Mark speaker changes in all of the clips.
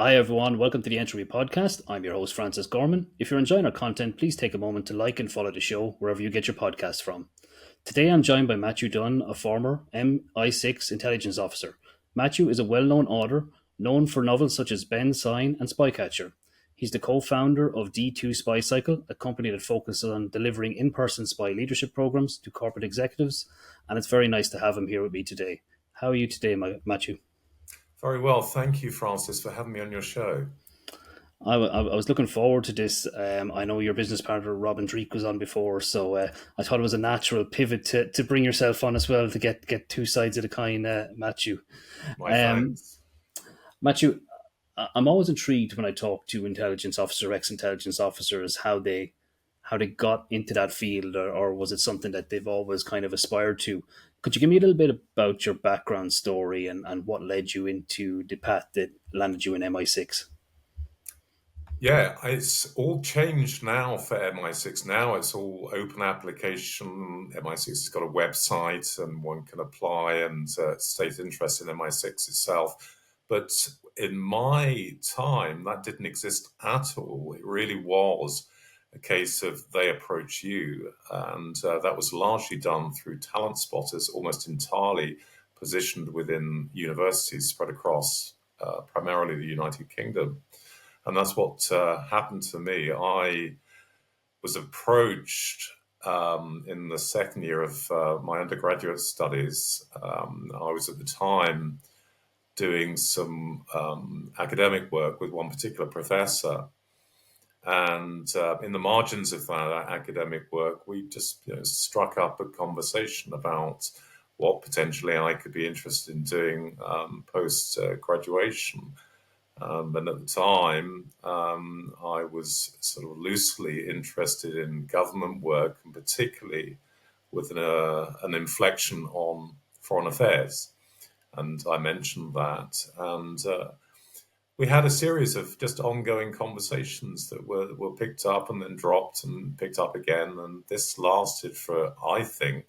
Speaker 1: Hi, everyone. Welcome to the Entropy Podcast. I'm your host, Francis Gorman. If you're enjoying our content, please take a moment to like and follow the show wherever you get your podcasts from. Today, I'm joined by Matthew Dunn, a former MI6 intelligence officer. Matthew is a well known author, known for novels such as Ben Sign and Spycatcher. He's the co founder of D2 Spy Cycle, a company that focuses on delivering in person spy leadership programs to corporate executives. And it's very nice to have him here with me today. How are you today, Matthew?
Speaker 2: Very well. Thank you, Francis, for having me on your show.
Speaker 1: I was looking forward to this. I know your business partner Robin Dreek was on before, so I thought it was a natural pivot to bring yourself on as well to get two sides of the coin, Matthew.
Speaker 2: My
Speaker 1: Um,
Speaker 2: thanks.
Speaker 1: Matthew, I'm always intrigued when I talk to intelligence officers, ex-intelligence officers, how they got into that field, or was it something that they've always kind of aspired to? Could you give me a little bit about your background story and what led you into the path that landed you in MI6?
Speaker 2: Yeah, it's all changed now for MI6. Now it's all open application. MI6 has got a website and one can apply and state interest in MI6 itself. But in my time, that didn't exist at all. It really was a case of they approach you. And that was largely done through talent spotters, almost entirely positioned within universities spread across primarily the United Kingdom. And that's what happened to me. I was approached in the second year of my undergraduate studies. I was at the time doing some academic work with one particular professor. And in the margins of that academic work, we just struck up a conversation about what potentially I could be interested in doing post graduation. And at the time, I was sort of loosely interested in government work, and particularly with an inflection on foreign affairs. And I mentioned that. And we had a series of just ongoing conversations that were picked up and then dropped and picked up again. And this lasted for, I think,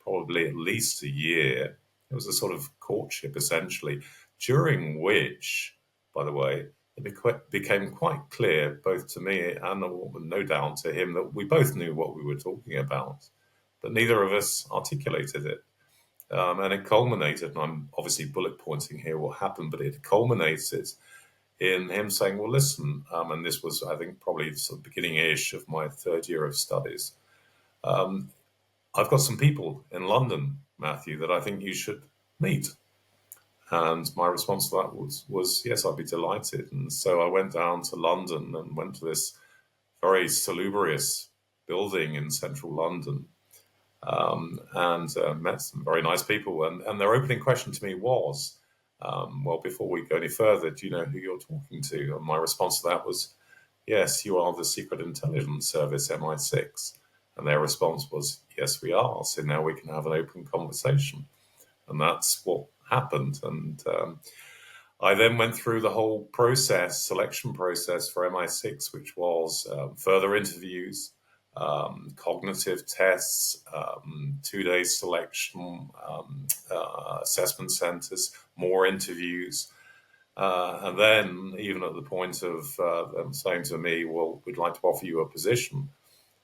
Speaker 2: probably at least a year. It was a sort of courtship, essentially, during which, by the way, it became quite clear, both to me and no doubt to him, that we both knew what we were talking about, but neither of us articulated it. And it culminated, and I'm obviously bullet pointing here what happened, but it culminated in him saying, well, listen, and this was, I think, probably sort of beginning-ish of my third year of studies. I've got some people in London, Matthew, that I think you should meet. And my response to that was yes, I'd be delighted. And so I went down to London and went to this very salubrious building in central London and met some very nice people. And their opening question to me was, well, before we go any further, do you know who you're talking to? And my response to that was, yes, you are the Secret Intelligence Service, MI6. And their response was, yes, we are. So now we can have an open conversation. And that's what happened. And I then went through the whole selection process for MI6, which was further interviews, cognitive tests, 2 day selection, assessment centers, more interviews. And then, even at the point of them saying to me, well, we'd like to offer you a position,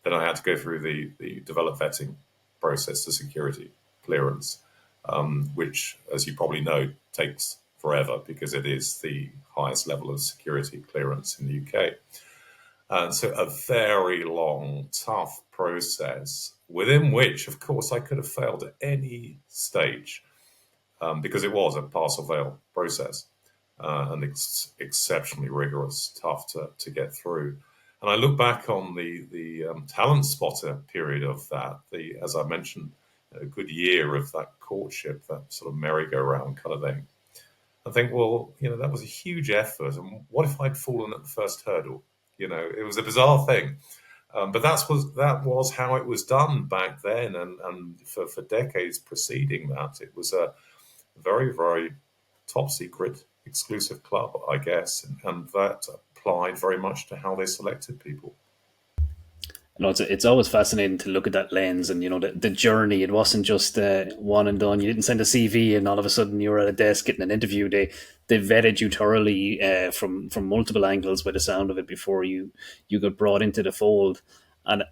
Speaker 2: then I had to go through the develop vetting process, the security clearance, which, as you probably know, takes forever because it is the highest level of security clearance in the UK. And so a very long, tough process within which, of course, I could have failed at any stage because it was a pass or fail process and it's exceptionally rigorous, tough to get through. And I look back on the talent spotter period of that, as I mentioned, a good year of that courtship, that sort of merry-go-round kind of thing. I think, well, that was a huge effort. And what if I'd fallen at the first hurdle? It was a bizarre thing. But that was how it was done back then. And for decades preceding that, it was a very, very top secret exclusive club, I guess. And that applied very much to how they selected people.
Speaker 1: It's always fascinating to look at that lens and the journey. It wasn't just one and done. You didn't send a CV and all of a sudden you were at a desk getting an interview. They vetted you thoroughly from multiple angles by the sound of it before you got brought into the fold. And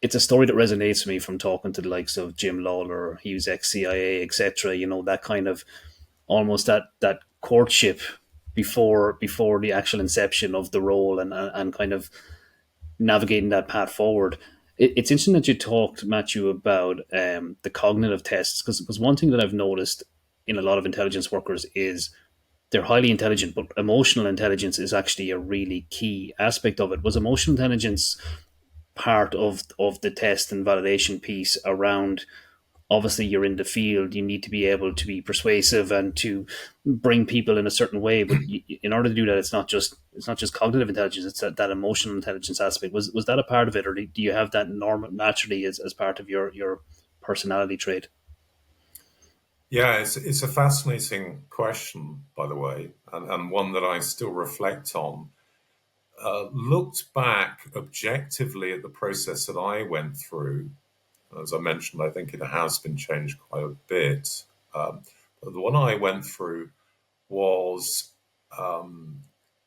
Speaker 1: it's a story that resonates with me from talking to the likes of Jim Lawler. He was ex CIA, etc. That kind of almost that courtship before the actual inception of the role and kind of navigating that path forward. It's interesting that you talked, Matthew, about the cognitive tests because one thing that I've noticed in a lot of intelligence workers is they're highly intelligent, but emotional intelligence is actually a really key aspect of it. Was emotional intelligence part of the test and validation piece around? Obviously, you're in the field, you need to be able to be persuasive and to bring people in a certain way, but in order to do that, it's not just cognitive intelligence, it's that emotional intelligence aspect. Was that a part of it, or do you have that naturally as part of your personality trait?
Speaker 2: Yeah, it's a fascinating question, by the way, and one that I still reflect on. Looked back objectively at the process that I went through, as I mentioned, I think it has been changed quite a bit. But the one I went through was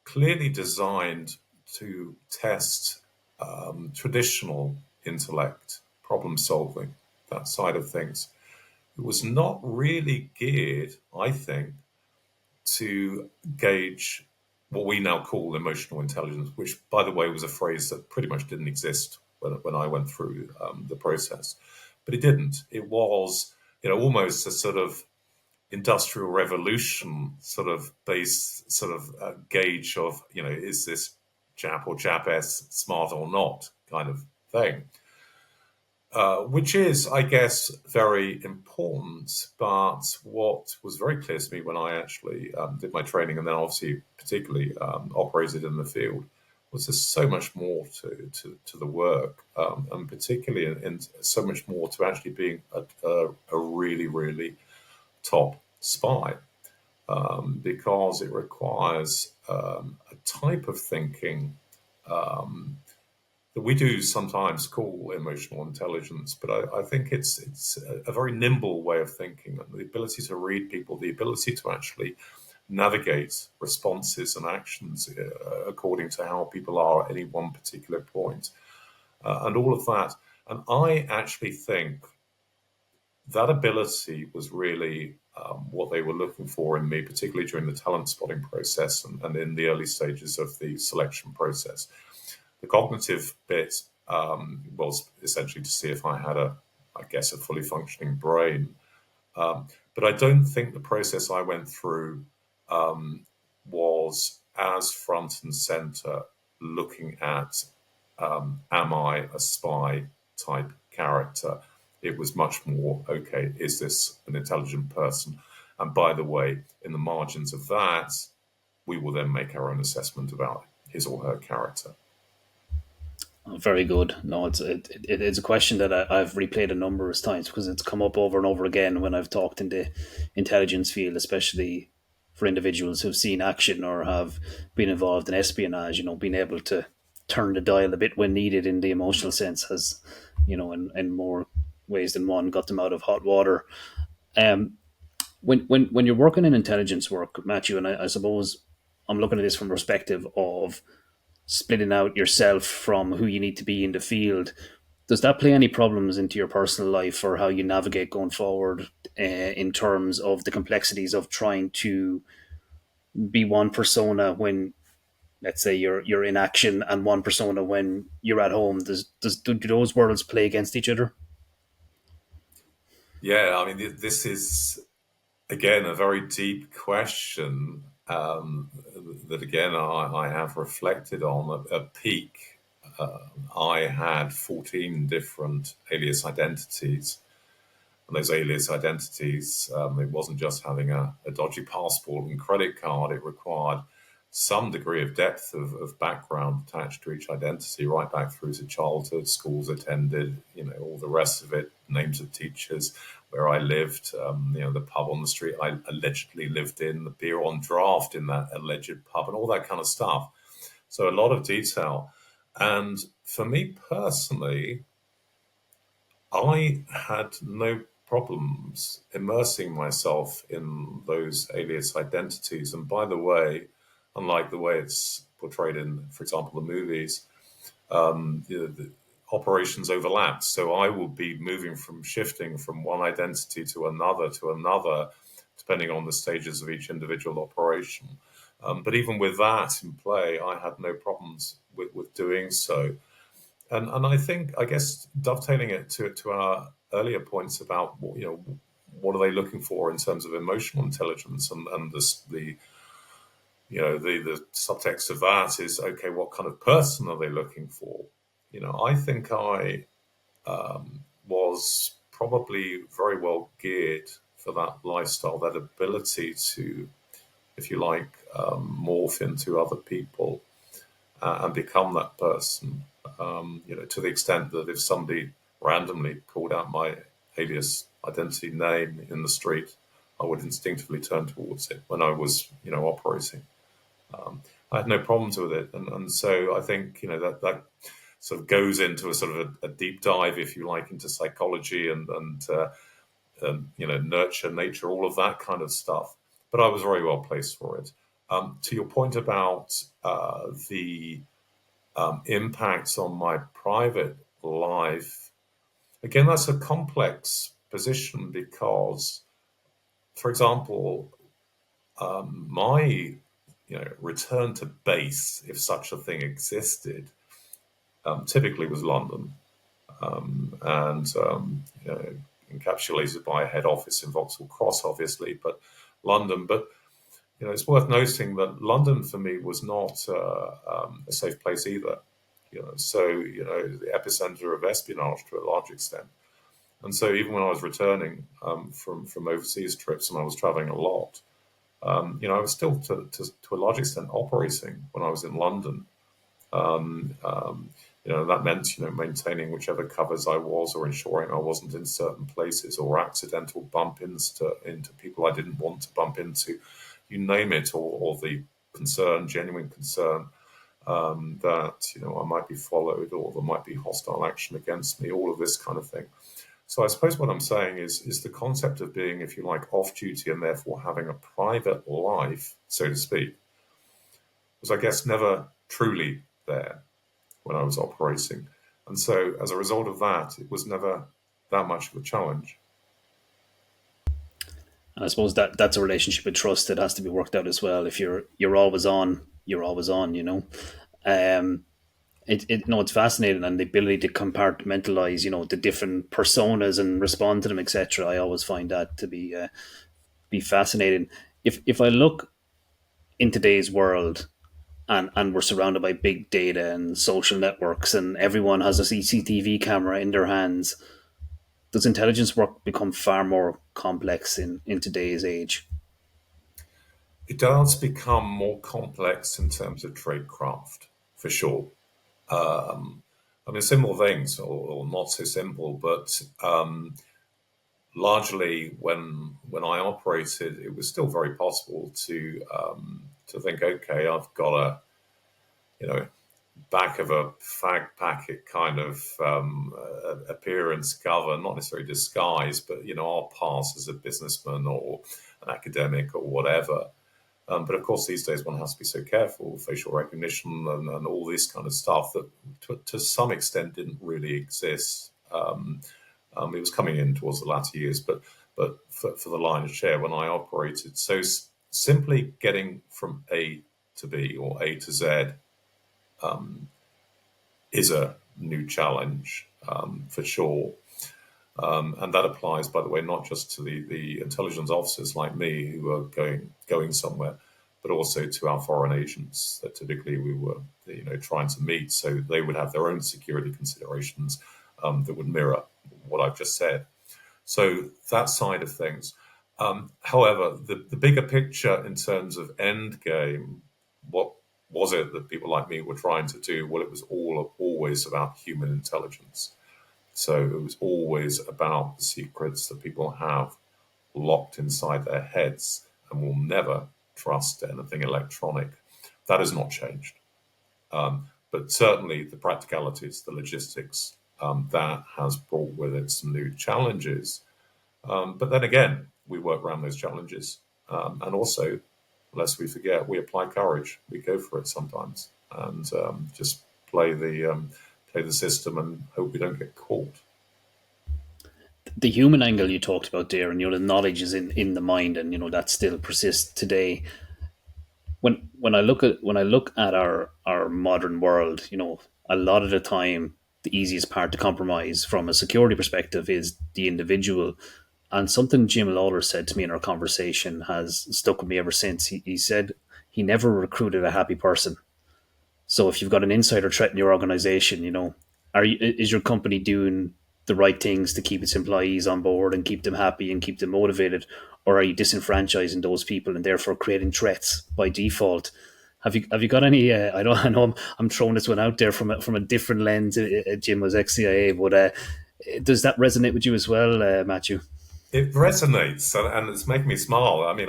Speaker 2: clearly designed to test traditional intellect, problem solving, that side of things. It was not really geared, I think, to gauge what we now call emotional intelligence, which, by the way, was a phrase that pretty much didn't exist when I went through the process. But it didn't. It was, almost a sort of industrial revolution sort of base sort of gauge of, is this chap or chapess smart or not kind of thing. Which is, I guess, very important. But what was very clear to me when I actually did my training, and then obviously particularly operated in the field, was there's so much more to the work, and particularly in so much more to actually being a really, really top spy, because it requires a type of thinking that we do sometimes call emotional intelligence, but I think it's a very nimble way of thinking, and the ability to read people, the ability to actually navigate responses and actions according to how people are at any one particular point, and all of that. And I actually think that ability was really what they were looking for in me, particularly during the talent spotting process and in the early stages of the selection process. The cognitive bit was essentially to see if I had I guess, a fully functioning brain. But I don't think the process I went through was as front and center looking at am I a spy type character? It was much more, okay, is this an intelligent person? And by the way, in the margins of that, we will then make our own assessment about his or her character.
Speaker 1: Very good. No, it's a question that I've replayed a number of times because it's come up over and over again when I've talked in the intelligence field, especially for individuals who've seen action or have been involved in espionage. Being able to turn the dial a bit when needed in the emotional sense has, in more ways than one, got them out of hot water. Um, when you're working in intelligence work, Matthew, and I suppose I'm looking at this from the perspective of splitting out yourself from who you need to be in the field. Does that play any problems into your personal life or how you navigate going forward in terms of the complexities of trying to be one persona when, let's say, you're in action and one persona when you're at home? Do those worlds play against each other?
Speaker 2: Yeah, I mean, this is again a very deep question that again I have reflected on. At peak, I had 14 different alias identities. And those alias identities, it wasn't just having a dodgy passport and credit card, it required some degree of depth of background attached to each identity, right back through to childhood, schools attended, all the rest of it, names of teachers, where I lived, the pub on the street I allegedly lived in, the beer on draft in that alleged pub, and all that kind of stuff. So a lot of detail. And for me personally, I had no problems immersing myself in those alias identities. And by the way, unlike the way it's portrayed in, for example, the movies, the operations overlap. So I will be shifting from one identity to another, depending on the stages of each individual operation. But even with that in play, I had no problems with doing so. And I guess dovetailing it to our earlier points about what are they looking for in terms of emotional intelligence, and the the subtext of that is, okay, what kind of person are they looking for? I think I was probably very well geared for that lifestyle, that ability to, if you like, morph into other people and become that person. To the extent that if somebody randomly called out my alias identity name in the street, I would instinctively turn towards it when I was, operating. I had no problems with it, and so I think that sort of goes into a sort of a deep dive, if you like, into psychology and nurture, nature, all of that kind of stuff. But I was very well placed for it. To your point about the impacts on my private life, again, that's a complex position because, for example, my return to base, if such a thing existed, typically was London, and encapsulated by a head office in Vauxhall Cross, obviously, but London. But it's worth noting that London for me was not a safe place either. The epicenter of espionage to a large extent. And so even when I was returning from overseas trips and I was traveling a lot, I was still to a large extent operating when I was in London. That meant maintaining whichever covers I was, or ensuring I wasn't in certain places, or accidental bump-ins into people I didn't want to bump into, you name it, or the genuine concern that I might be followed, or there might be hostile action against me, all of this kind of thing. So I suppose what I'm saying is the concept of being, if you like, off duty and therefore having a private life, so to speak, was, I guess, never truly there when I was operating. And so as a result of that, it was never that much of a challenge.
Speaker 1: And I suppose that's a relationship of trust that has to be worked out as well. If you're always on, you're always on. Um, it's fascinating, and the ability to compartmentalize, the different personas and respond to them, etc. I always find that to be fascinating. If I look in today's world, and we're surrounded by big data and social networks, and everyone has a CCTV camera in their hands, does intelligence work become far more complex in today's age?
Speaker 2: It does become more complex in terms of tradecraft, for sure. Simple things, or not so simple, but largely when I operated, it was still very possible to think, okay, I've got back of a fag packet kind of appearance cover, not necessarily disguise, but I'll pass as a businessman or an academic or whatever. But of course, these days one has to be so careful, facial recognition and all this kind of stuff that to some extent didn't really exist. It was coming in towards the latter years, but for the lion's share when I operated. So simply getting from A to B or A to Z is a new challenge for sure. And that applies, by the way, not just to the intelligence officers like me who are going somewhere, but also to our foreign agents that typically we were trying to meet. So they would have their own security considerations that would mirror what I've just said. So that side of things. However, the bigger picture in terms of end game, what was it that people like me were trying to do? Well, it was always about human intelligence. So it was always about the secrets that people have locked inside their heads and will never trust anything electronic. That has not changed. But certainly the practicalities, the logistics, that has brought with it some new challenges. But then again, we work around those challenges. And also, lest we forget, we apply courage. We go for it sometimes and just play the system and hope we don't get caught.
Speaker 1: The human angle you talked about there, and the knowledge is in the mind, and that still persists today. When I look at our modern world, a lot of the time the easiest part to compromise from a security perspective is the individual. And something Jim Lawler said to me in our conversation has stuck with me ever since. He said he never recruited a happy person. So if you've got an insider threat in your organization, is your company doing the right things to keep its employees on board and keep them happy and keep them motivated, or are you disenfranchising those people and therefore creating threats by default? Have you got any? I know I'm throwing this one out there from a different lens. Jim was ex-CIA, but does that resonate with you as well, Matthew?
Speaker 2: It resonates, and it's making me smile. I mean,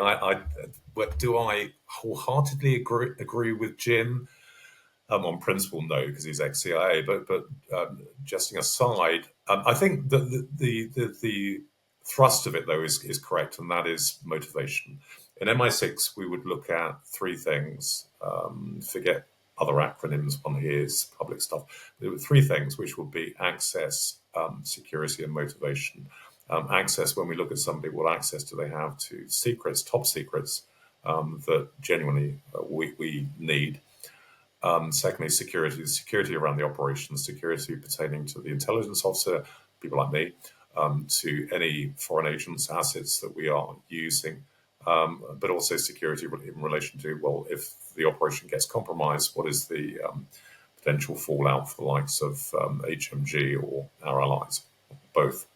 Speaker 2: do I wholeheartedly agree with Jim? On principle, no, because he's ex-CIA. But jesting aside, I think that the thrust of it, though, is correct, and that is motivation. In MI6, we would look at three things. Forget other acronyms on here's public stuff. There were three things, which would be access, security, and motivation. Access, when we look at somebody, what access do they have to secrets, top secrets, that genuinely we need. Secondly, security around the operations, security pertaining to the intelligence officer, people like me, to any foreign agents' assets that we are using, but also security in relation to, well, if the operation gets compromised, what is the potential fallout for the likes of HMG or our allies, both.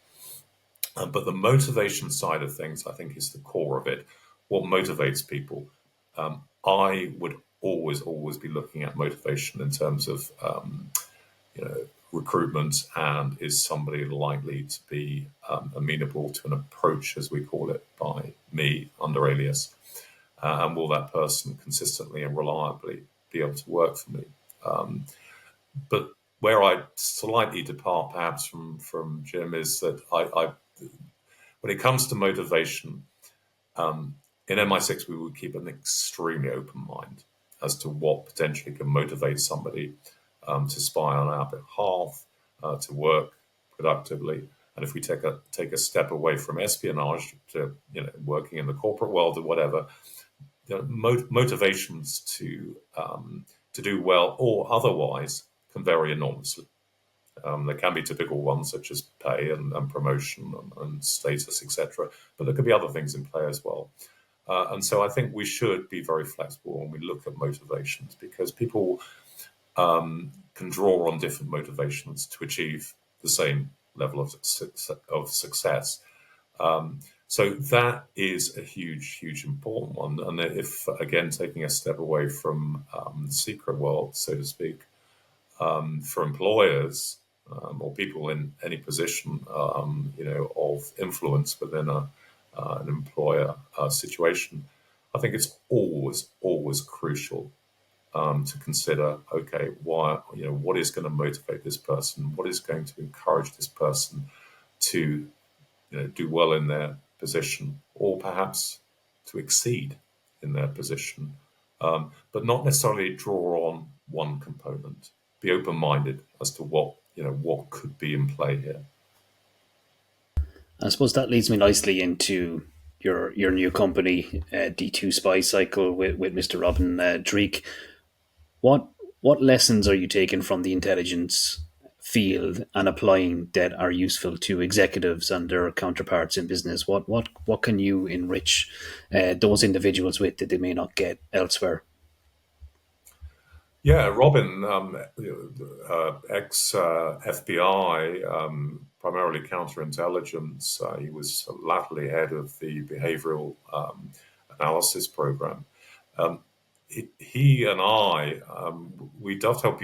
Speaker 2: But the motivation side of things, I think, is the core of it. What motivates people? I would always be looking at motivation in terms of recruitment, and is somebody likely to be amenable to an approach, as we call it, by me under alias, and will that person consistently and reliably be able to work for me? But where I slightly depart perhaps from Jim is that I when it comes to motivation, in MI6 we would keep an extremely open mind as to what potentially can motivate somebody to spy on our behalf, to work productively. And if we take a step away from espionage to working in the corporate world or whatever, motivations to do well or otherwise can vary enormously. There can be typical ones such as pay and promotion and status, etc. But there could be other things in play as well. And so I think we should be very flexible when we look at motivations, because people can draw on different motivations to achieve the same level of success. So that is a huge important one. And if, again, taking a step away from the secret world, so to speak, for employers or people in any position, of influence within an employer situation, I think it's always crucial to consider, okay, what is going to motivate this person? What is going to encourage this person to do well in their position, or perhaps to exceed in their position, but not necessarily draw on one component. Be open-minded as to what could be in play here.
Speaker 1: I suppose that leads me nicely into your new company, D2 Spy Cycle, with Mr. Robin Dreek. What lessons are you taking from the intelligence field and applying that are useful to executives and their counterparts in business? What can you enrich those individuals with that they may not get elsewhere?
Speaker 2: Yeah, Robin, ex FBI, primarily counterintelligence. He was latterly head of the behavioral analysis program. He and I, we dovetailed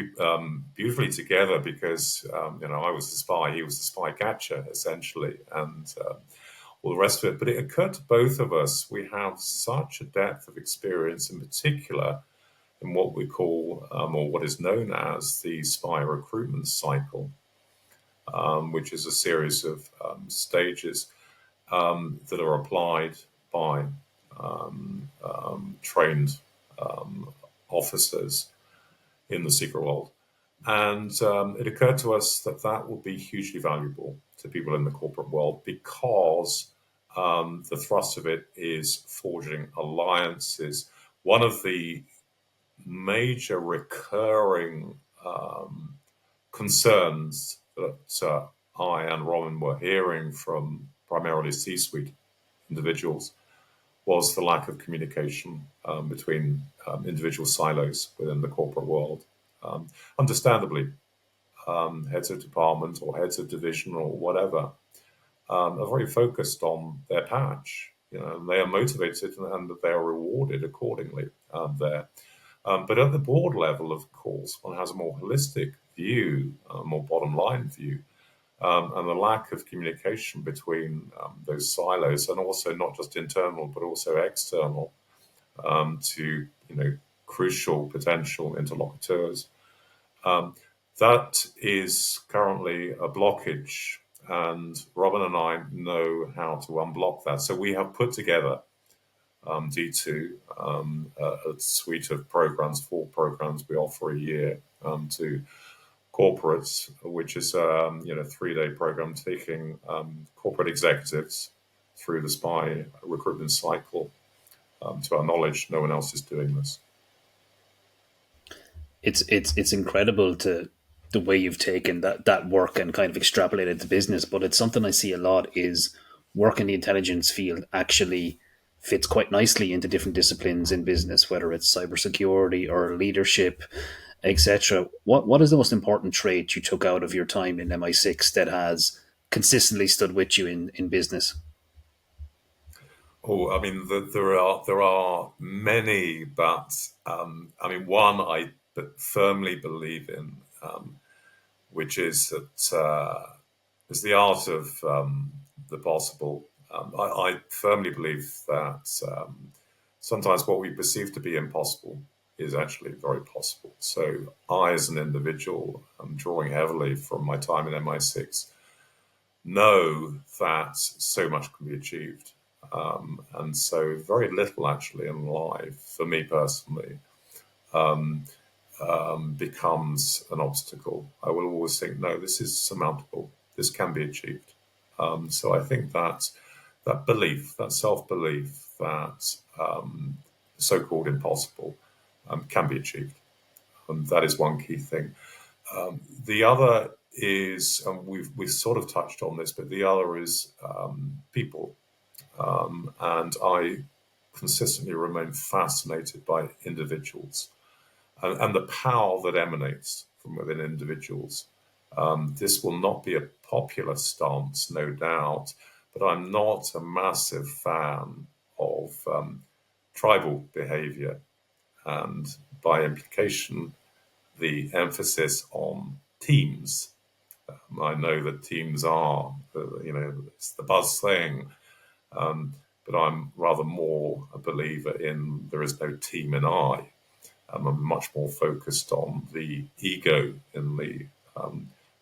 Speaker 2: beautifully together because, I was the spy, he was the spy catcher, essentially, and all the rest of it. But it occurred to both of us, we have such a depth of experience, in particular in what we call, or what is known as, the spy recruitment cycle, which is a series of stages that are applied by trained officers in the secret world. And it occurred to us that that would be hugely valuable to people in the corporate world, because the thrust of it is forging alliances. One of the major recurring concerns that I and Robin were hearing from primarily C-suite individuals was the lack of communication between individual silos within the corporate world. Understandably, heads of department or heads of division or whatever are very focused on their patch. And they are motivated and they are rewarded accordingly there. But at the board level, of course, one has a more holistic view, a more bottom line view, and the lack of communication between those silos, and also not just internal but also external to crucial potential interlocutors. That is currently a blockage, and Robin and I know how to unblock that. So we have put together D2, a suite of programs, 4 programs we offer a year to corporates, which is a 3-day program taking corporate executives through the spy recruitment cycle. To our knowledge, no one else is doing this.
Speaker 1: It's incredible to the way you've taken that work and kind of extrapolated to business. But it's something I see a lot is work in the intelligence field actually fits quite nicely into different disciplines in business, whether it's cybersecurity or leadership, etc. What is the most important trait you took out of your time in MI6 that has consistently stood with you in business?
Speaker 2: Oh, I mean, there are many, but one I firmly believe in, which is that is the art of the possible. I firmly believe that sometimes what we perceive to be impossible is actually very possible. So I, as an individual, am drawing heavily from my time in MI6, know that so much can be achieved. And so very little actually in life, for me personally, becomes an obstacle. I will always think, no, this is surmountable. This can be achieved. So I think that belief, that self-belief that so-called impossible can be achieved. That is one key thing. The other is, and we've sort of touched on this, but the other is people. And I consistently remain fascinated by individuals and the power that emanates from within individuals. This will not be a popular stance, no doubt, but I'm not a massive fan of tribal behavior, and by implication, the emphasis on teams. I know that teams are, it's the buzz thing, but I'm rather more a believer in there is no team in I. I'm much more focused on the ego in the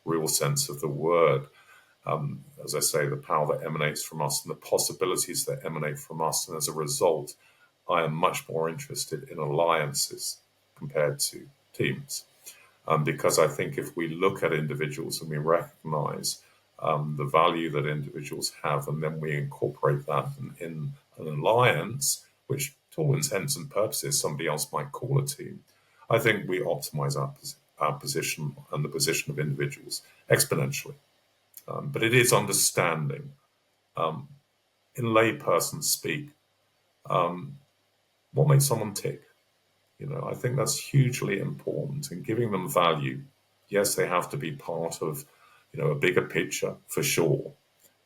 Speaker 2: real sense of the word. As I say, the power that emanates from us and the possibilities that emanate from us. And as a result, I am much more interested in alliances compared to teams. Because I think if we look at individuals and we recognize the value that individuals have, and then we incorporate that in an alliance, which to all intents and purposes somebody else might call a team, I think we optimize our position and the position of individuals exponentially. But it is understanding, in layperson speak, what makes someone tick. I think that's hugely important, and giving them value. Yes, they have to be part of, a bigger picture for sure,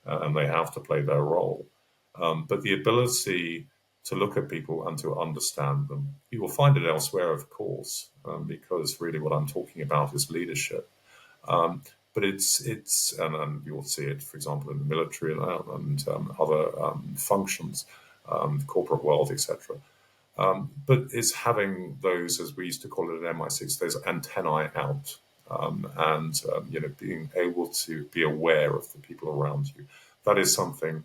Speaker 2: and they have to play their role. But the ability to look at people and to understand them, you will find it elsewhere, of course, because really what I'm talking about is leadership. But it's and you'll see it, for example, in the military and other functions, corporate world, etc. But it's having those, as we used to call it at MI6, those antennae out, and being able to be aware of the people around you. That is something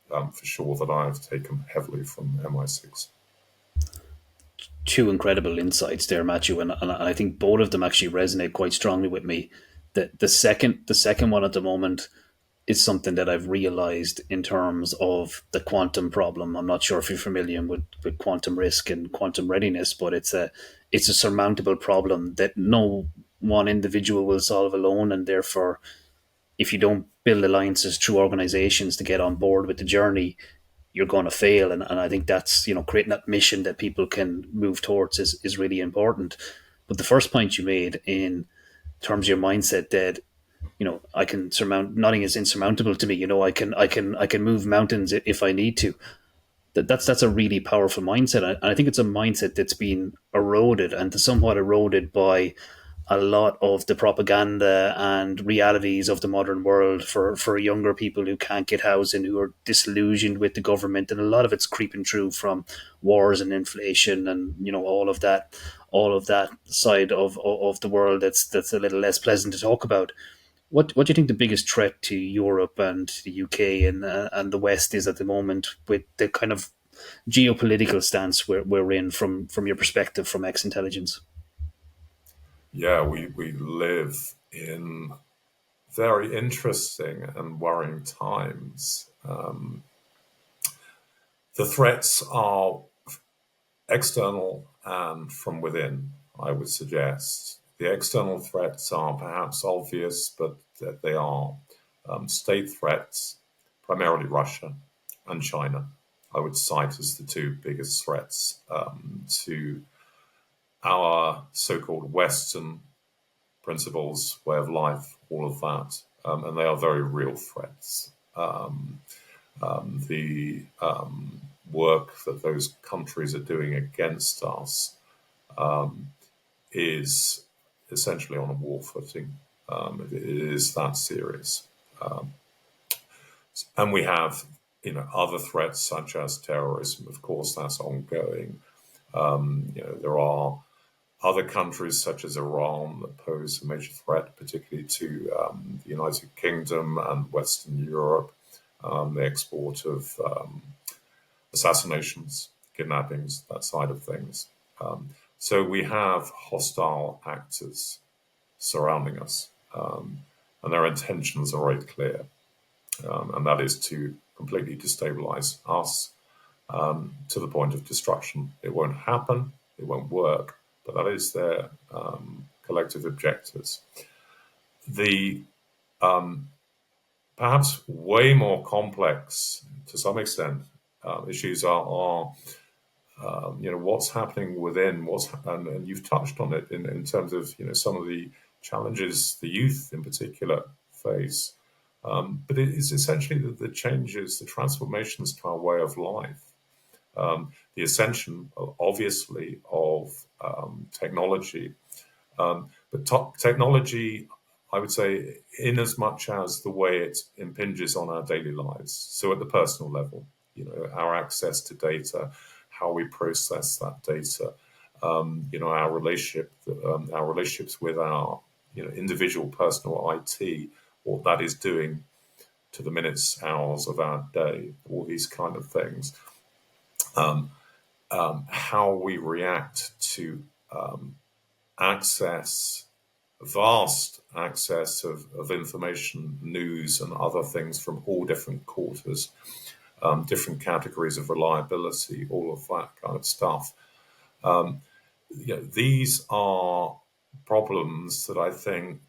Speaker 2: for sure that I have taken heavily from MI6.
Speaker 1: Two incredible insights there, Matthew, and I think both of them actually resonate quite strongly with me. The second one at the moment is something that I've realized in terms of the quantum problem. I'm not sure if you're familiar with quantum risk and quantum readiness, but it's a surmountable problem that no one individual will solve alone, and therefore, if you don't build alliances through organizations to get on board with the journey, you're going to fail. And I think that's, creating that mission that people can move towards is really important. But the first point you made in terms of your mindset that, I can surmount, nothing is insurmountable to me. I can move mountains if I need to. That's a really powerful mindset. And I think it's a mindset that's been eroded and somewhat eroded by a lot of the propaganda and realities of the modern world for younger people who can't get housing, who are disillusioned with the government, and a lot of it's creeping through from wars and inflation and all of that side of the world that's a little less pleasant to talk about. What do you think the biggest threat to Europe and the UK and the West is at the moment, with the kind of geopolitical stance we're in from your perspective from ex intelligence?
Speaker 2: Yeah, we live in very interesting and worrying times. The threats are external and from within, I would suggest. The external threats are perhaps obvious, but they are state threats, primarily Russia and China. I would cite as the two biggest threats to our so-called Western principles, way of life, all of that. And they are very real threats. The work that those countries are doing against us is essentially on a war footing. It is that serious. And we have, other threats such as terrorism. Of course, that's ongoing. There are other countries such as Iran that pose a major threat, particularly to the United Kingdom and Western Europe. The export of assassinations, kidnappings, that side of things. So we have hostile actors surrounding us, and their intentions are very clear, and that is to completely destabilize us to the point of destruction. It won't happen, it won't work, but that is their collective objectives. The perhaps way more complex, to some extent, issues are what's happening within, and you've touched on it in terms of some of the challenges the youth in particular face. But it is essentially the changes, the transformations to our way of life, the ascension, obviously, of technology. But technology, I would say, in as much as the way it impinges on our daily lives. So at the personal level, our access to data, how we process that data, our relationships with our individual personal IT, what that is doing to the minutes, hours of our day, all these kind of things. How we react to vast access of information, news, and other things from all different quarters, different categories of reliability, all of that kind of stuff. These are problems that I think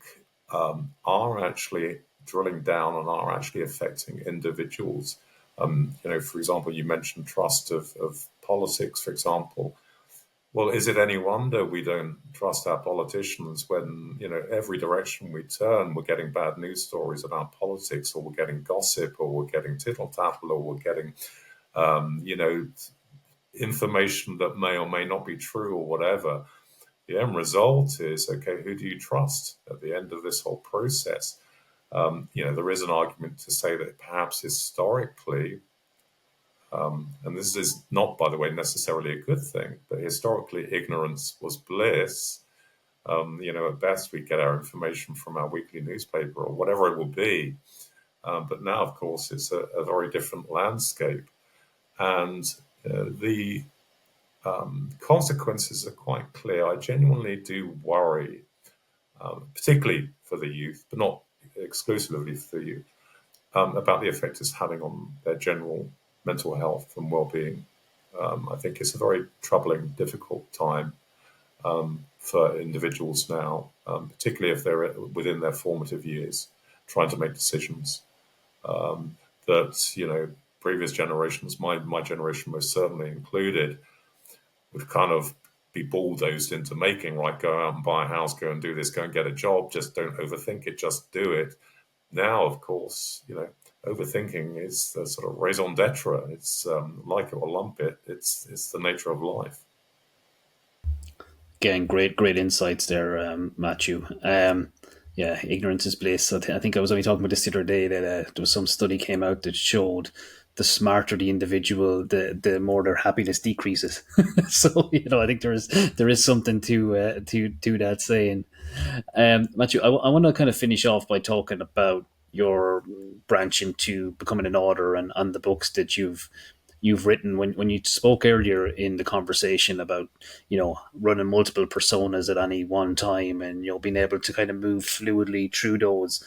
Speaker 2: are actually drilling down and are actually affecting individuals. For example, you mentioned trust of politics, for example. Well, is it any wonder we don't trust our politicians when, every direction we turn, we're getting bad news stories about politics, or we're getting gossip, or we're getting tittle-tattle, or we're getting, information that may or may not be true or whatever. The end result is, okay, who do you trust at the end of this whole process? There is an argument to say that perhaps historically, And this is not, by the way, necessarily a good thing, but historically, ignorance was bliss. At best, we get our information from our weekly newspaper or whatever it will be. But now, of course, it's a very different landscape. And the consequences are quite clear. I genuinely do worry, particularly for the youth, but not exclusively for the youth, about the effect it's having on their general mental health and well-being. I think it's a very troubling, difficult time for individuals now, particularly if they're within their formative years, trying to make decisions that previous generations, my generation most certainly included, would kind of be bulldozed into making. Right, go out and buy a house, go and do this, go and get a job. Just don't overthink it. Just do it. Now, of course, overthinking is the sort of raison d'etre. It's like it or lump it. It's the nature of life.
Speaker 1: Again, great insights there, Matthew. Yeah, ignorance is bliss. I think I was only talking about this the other day that there was some study came out that showed the smarter the individual, the more their happiness decreases. So I think there is something to that saying. Matthew, I want to kind of finish off by talking about your branch into becoming an author and the books that you've written. When you spoke earlier in the conversation about running multiple personas at any one time and being able to kind of move fluidly through those,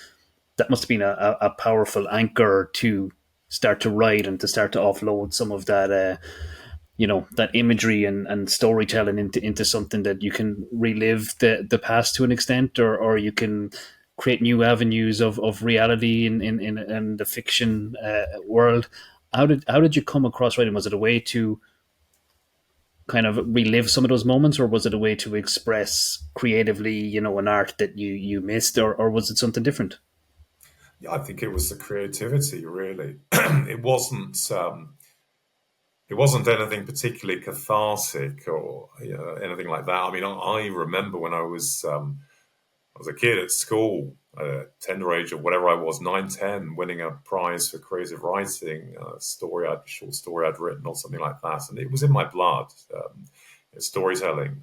Speaker 1: that must have been a powerful anchor to start to write and to start to offload some of that that imagery and storytelling into something that you can relive the past to an extent, or you can create new avenues of reality in the fiction world. How did you come across writing? Was it a way to kind of relive some of those moments, or was it a way to express creatively, an art that you missed, or was it something different?
Speaker 2: Yeah, I think it was the creativity, really. It wasn't anything particularly cathartic or anything like that. I mean, I remember when I was a kid at school, tender age of whatever I was, 9, 10, winning a prize for creative writing, short story I'd written or something like that. And it was in my blood, storytelling.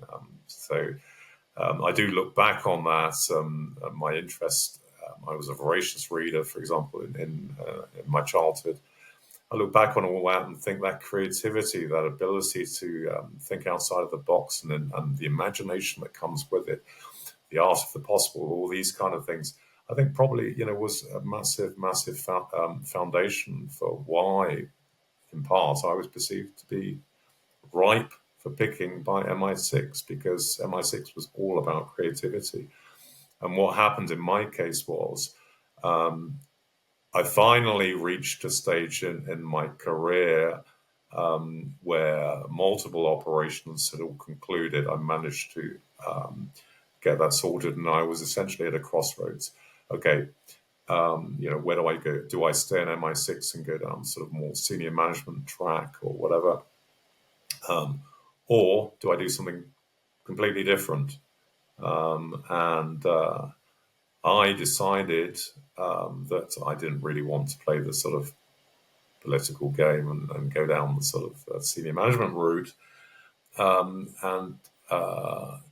Speaker 2: I do look back on that, my interest. I was a voracious reader, for example, in my childhood. I look back on all that and think that creativity, that ability to think outside of the box and the imagination that comes with it, the art of the possible, all these kind of things, I think probably, was a massive, massive foundation for why, in part, I was perceived to be ripe for picking by MI6, because MI6 was all about creativity. And what happened in my case was I finally reached a stage in my career where multiple operations had all concluded. I managed to get that sorted, and I was essentially at a crossroads. Okay, where do I go? Do I stay in MI6 and go down sort of more senior management track or whatever? Or do I do something completely different? And I decided that I didn't really want to play the sort of political game and go down the sort of senior management route and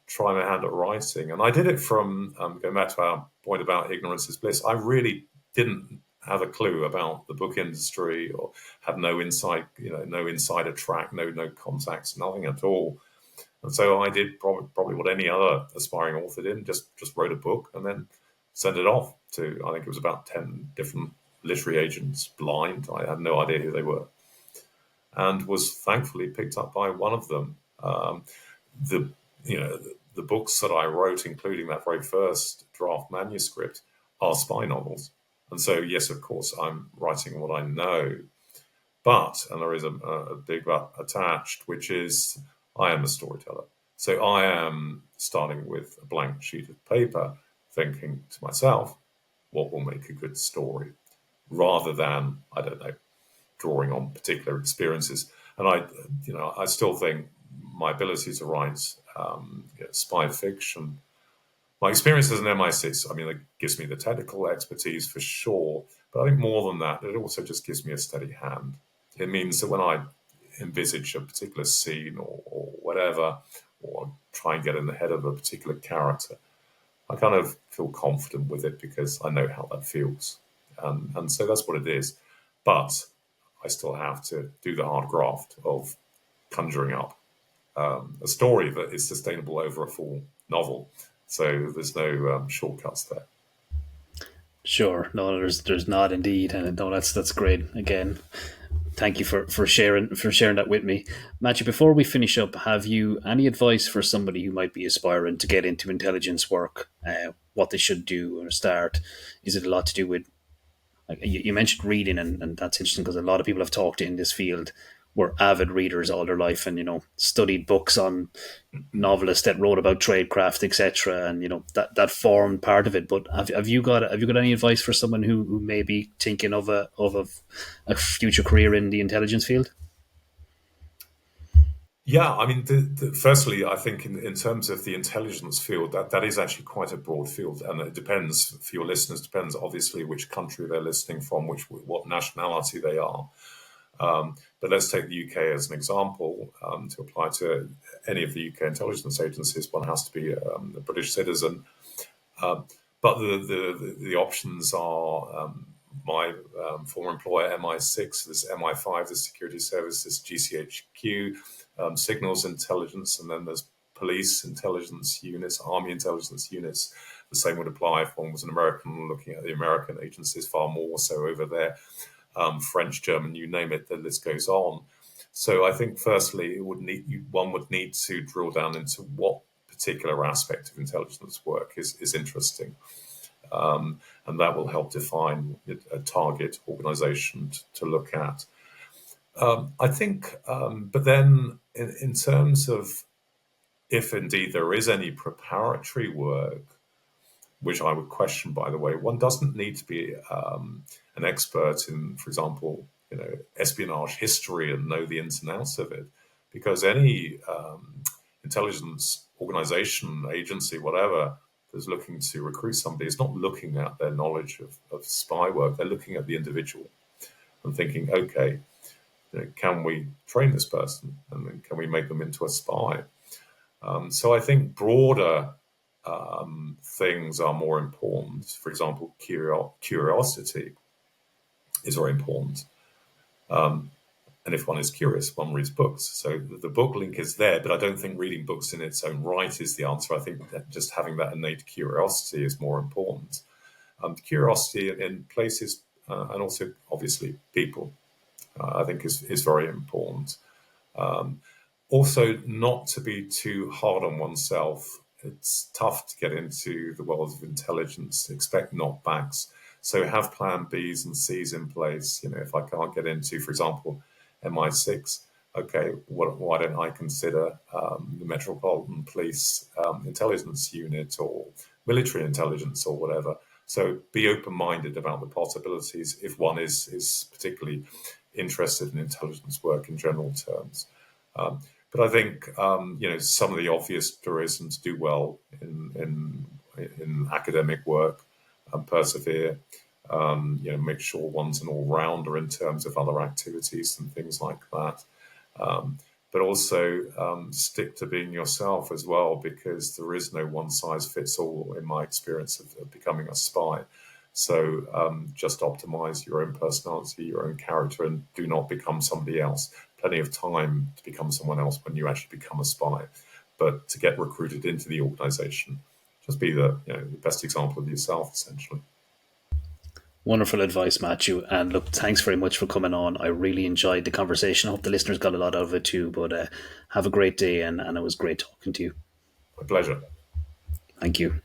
Speaker 2: try my hand at writing. And I did it from, going back to our point about ignorance is bliss, I really didn't have a clue about the book industry or had no insight, no insider track, no contacts, nothing at all. And so I did probably what any other aspiring author did, and just wrote a book and then sent it off to, I think it was about 10 different literary agents, blind. I had no idea who they were, and was thankfully picked up by one of them. The books that I wrote, including that very first draft manuscript, are spy novels. And so, yes, of course, I'm writing what I know. But, and there is a big but attached, which is I am a storyteller. So I am starting with a blank sheet of paper, thinking to myself, what will make a good story? Rather than, I don't know, drawing on particular experiences. And I still think my ability to write spy fiction, my experience as an MI6, I mean, it gives me the technical expertise for sure, but I think more than that, it also just gives me a steady hand. It means that when I envisage a particular scene or whatever, or try and get in the head of a particular character, I kind of feel confident with it because I know how that feels. And so that's what it is. But I still have to do the hard graft of conjuring up a story that is sustainable over a full novel. So there's no shortcuts there.
Speaker 1: Sure. No, there's not indeed, and no, that's great. Again, thank you for sharing that with me, Matthew. Before we finish up, have you any advice for somebody who might be aspiring to get into intelligence work? What they should do or start? Is it a lot to do with, like you mentioned, reading, and that's interesting because a lot of people I've talked to in this field were avid readers all their life, and studied books on novelists that wrote about tradecraft, etc., and that formed part of it. But have you got any advice for someone who may be thinking of a future career in the intelligence field?
Speaker 2: Yeah, I mean, firstly, I think in terms of the intelligence field, that is actually quite a broad field, and it depends for your listeners. Depends obviously which country they're listening from, what nationality they are. But let's take the UK as an example. To apply to any of the UK intelligence agencies, one has to be a British citizen. But the options are my former employer, MI6, this MI5, the security service, this GCHQ, signals intelligence, and then there's police intelligence units, army intelligence units. The same would apply if one was an American looking at the American agencies, far more so over there. French, German, you name it, the list goes on. So I think firstly, one would need to drill down into what particular aspect of intelligence work is interesting. And that will help define a target organization to look at. I think, but then in terms of if indeed there is any preparatory work, which I would question, by the way, one doesn't need to be an expert in, for example, espionage history and know the ins and outs of it, because any intelligence organization, agency, whatever, that's looking to recruit somebody is not looking at their knowledge of spy work. They're looking at the individual and thinking, okay, can we train this person and then can we make them into a spy? So I think broader things are more important. For example, curiosity is very important. And if one is curious, one reads books. So the book link is there, but I don't think reading books in its own right is the answer. I think that just having that innate curiosity is more important. Curiosity in places and also obviously people, I think is very important. Also, not to be too hard on oneself. It's tough to get into the world of intelligence. Expect knockbacks. So have plan Bs and Cs in place. If I can't get into, for example, MI6, okay, why don't I consider the Metropolitan Police Intelligence Unit or military intelligence or whatever? So be open-minded about the possibilities if one is particularly interested in intelligence work in general terms. But I think some of the obvious truisms do well in academic work and persevere. Make sure one's an all-rounder in terms of other activities and things like that. But also stick to being yourself as well, because there is no one-size-fits-all in my experience of becoming a spy. So just optimize your own personality, your own character, and do not become somebody else. Plenty of time to become someone else when you actually become a spy. But to get recruited into the organization, just be the best example of yourself, essentially.
Speaker 1: Wonderful advice, Matthew. And look, thanks very much for coming on. I really enjoyed the conversation. I hope the listeners got a lot out of it too. But have a great day, and it was great talking to you.
Speaker 2: My pleasure.
Speaker 1: Thank you.